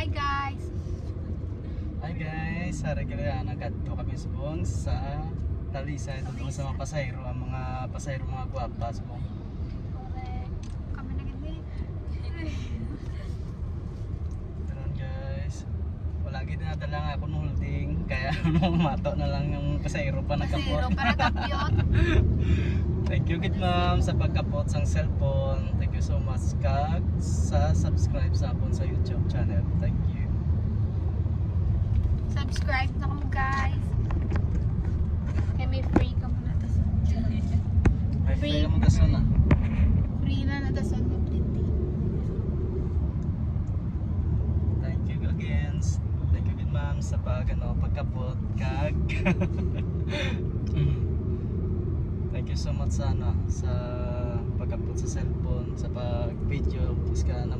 Hi guys. Hi guys, sara kaya nagadto kami subong sa Talisa ito doon sa mga pasahero, ang mga pasahero mga gwapa subong. Kami na gini. Ganun guys. Wala gid na lang ako ng holding kaya mato na lang yung pasahero pa Zero nakapot. para kapyot. Thank you gid ma'am sa pagkapot sang cellphone. Thank you so much kag sa subscribe sa akon sa YouTube channel. Thank you. Subscribe na kamo guys. Kaya may free ka muna tas. May Free. free mo kasi na. Free na natasan mo plenty. Thank you again. Thank you again ma'am sa pagkapot kag Thank you so much sana sa pagkapot sa cellphone, sa pag-video, iska na mo